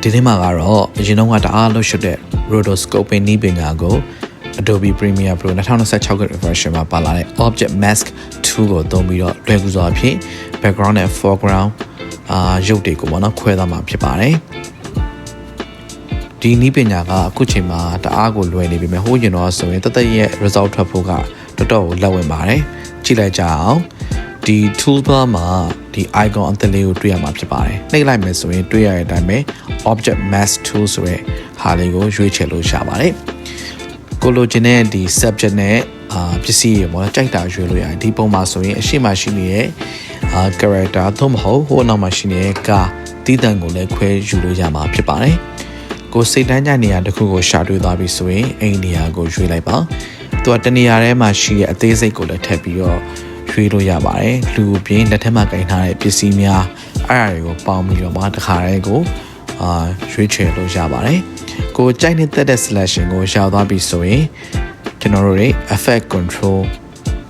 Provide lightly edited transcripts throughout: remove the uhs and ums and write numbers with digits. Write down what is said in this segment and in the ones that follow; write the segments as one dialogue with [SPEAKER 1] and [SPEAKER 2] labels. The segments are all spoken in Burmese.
[SPEAKER 1] ဒီနေ့မှာကတော့အရင်တော့ကတအားလို့ရှိတဲ့ rotoscoping နည်းပညာကို Adobe Premiere Pro 2026 version မှာပါလာတဲ့ Object Mask Tool ကိုသုံးပြီးတော့လွယ်ကူစွာဖြင့် background နဲ့ foreground ရုပ်တွေကိုပေါ့နော်ခွဲသွားမှာဖြစ်ပါတယ်ဒီနည်းပညာကအခုချိန်မှာတအားကိုလွယ်နေပြီမဲ့ဟိုးရင်တော့ဆိုရင်တသက်ရဲ့ result ထွက်ဖို့ကတော်တော်ကိုလက်ဝင်ပါတယ်ကြည့်လိုက်ကြအောင်ဒီ toolbar မှာဒီ icon အသက်လေးကိုတွေ့ရမှာဖြစ်ပါတယ်နှိပ်လိုက်မယ်ဆိုရင်တွေ့ရတဲ့အတိုင်းပဲ Object Mask Tool ဆိုတဲ့ဟာလေးကိုရွေးချယ်လို့ရပါတယ်ကိုလိုချင်တဲ့ဒီ subject နဲ့ပစ္စည်းရေပေါ့နော်ကြိုက်တာရွေးလို့ရတယ်ဒီပုံမှာဆိုရင်အရှိမရှိနေတဲ့character သို့မဟုတ်ဟိုနောက်မှာရှိနေတဲ့ကာတီးတန်ကိုလည်းခွဲယူလို့ရမှာဖြစ်ပါတယ်ကိုစိတ်တန်းကြနေရာတစ်ခုကိုရှာတွေ့သွားပြီဆိုရင်အဲ့ဒီနေရာကိုရွေးလိုက်ပါသူကတနေရာထဲမှာရှိတဲ့အသေးစိတ်ကိုလည်းထည့်ပြီးတော့ရွေးလို့ရပါတယ်လူပြင်းလက်ထက်မှာကင်ထားတဲ့ပစ္စည်းများအဲ့အရာတွေကိုပေါင်းပြီးတော့မှတစ်ခါတည်းကိုရွေးချယ်လို့ရပါတယ်ကိုကြိုက်နေတဲ့ selection ကိုရှာသွားပြီဆိုရင်ကျွန်တော်တို့တွေ effect control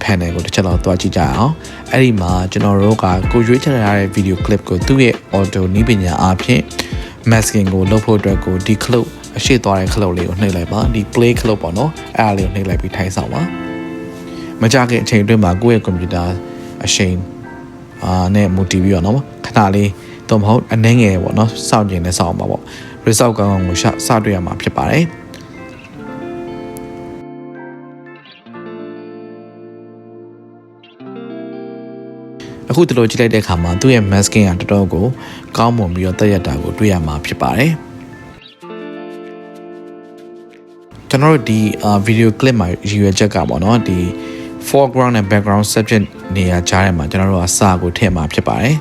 [SPEAKER 1] panel ကိုတစ်ချက်လောက်တွားကြည့်ကြအောင်အဲ့ဒီမှာကျွန်တော်တို့ကကိုရွေးချယ်ရတဲ့ video clip ကိုသူ့ရဲ့ auto နည်းပညာအားဖြင့် masking ကိုလုပ်ဖို့အတွက်ကိုဒီ clip အရှိသွားတဲ့ clip လေးကိုနှိပ်လိုက်ပါဒီ play clip ပေါ့နော်အဲ့ဒါလေးကိုနှိပ်လိုက်ပြီးထိုင်ဆောင်ပါမကြခင်အချိန်အတွင်းမှာကိုယ့်ရဲ့ computer အရှိန်နဲ့ motive ပြီးတော့နော်ခဏလေးတော့မဟုတ်အနှဲငယ်ပေါ့နော်စောင့်ကျင်နဲ့စောင့်ပါပေါ့ result ကောင်းကိုစတွေ့ရမှာဖြစ်ပါတယ်အခုဒီလိုကြည့်လိုက်တဲ့အခါမှာသူ့ရဲ့ masking ကတော်တော်ကိုကောင်းမွန်ပြီးတော့တက်ရတာကိုတွေ့ရမှာဖြစ်ပါတယ်ကျွန်တော်တို့ဒီ video clip မှာရည်ရွယ်ချက်ကပေါ့နော်ဒီ foreground နဲ့ background subject နေရာကြားထဲမှာကျွန်တော်တို့အစာကိုထည့်မှာဖြစ်ပါတယ်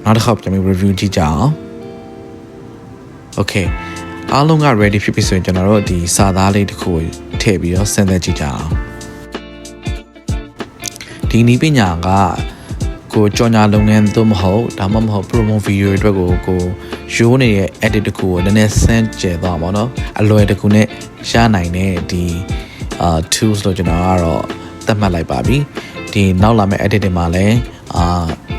[SPEAKER 1] နောက်တစ်ခါပြန်ပြီး review ကြည့်ကြအောင် okay အားလုံးက ready ဖြစ်ပြီဆိုရင်ကျွန်တော်တို့ဒီစာသားလေးတစ်ခုကိုထည့်ပြီးတော့ဆင်းသက်ကြည့်ကြအောင်ဒီနည်းပညာကကိုကြော်ညာလုပ်ငန်းသို့မဟုတ်ဒါမှမဟုတ် promo video အတွက်ကိုရိုးနေတဲ့ edit တခုကိုနည်းနည်းဆန်းကျယ်သွားပါတော့အလွယ်တကူနဲ့ရနိုင်တဲ့ဒီ tools လို့ကျွန်တော်ကတော့သတ်မှတ်လိုက်ပါပြီဒီနောက်လာမယ့် edit တွေမှာလည်း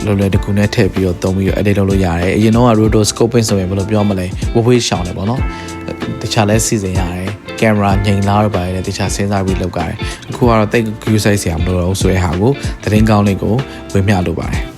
[SPEAKER 1] လွယ်တကူနဲ့ထည့်ပြီးတော့သုံးပြီးတော့ edit လုပ်လို့ရတယ်အရင်တော့ rotoscoping ဆိုရင်ဘယ်လိုပြောမလဲဝှေ့ရှောင်တယ်ပေါ့နော်တခြားလဲစီစဉ်ရတယ်ကင်မရာငြိမ်လာတော့ပါတယ်တခြားစဉ်းစားပြီးလုပ်ကြတယ်အခုကတော့တိတ် view size ဆရာမလို့တော့ဆိုတဲ့ဟာကိုသတင်းကောင်းလေးကိုဝေမျှလိုပါတယ်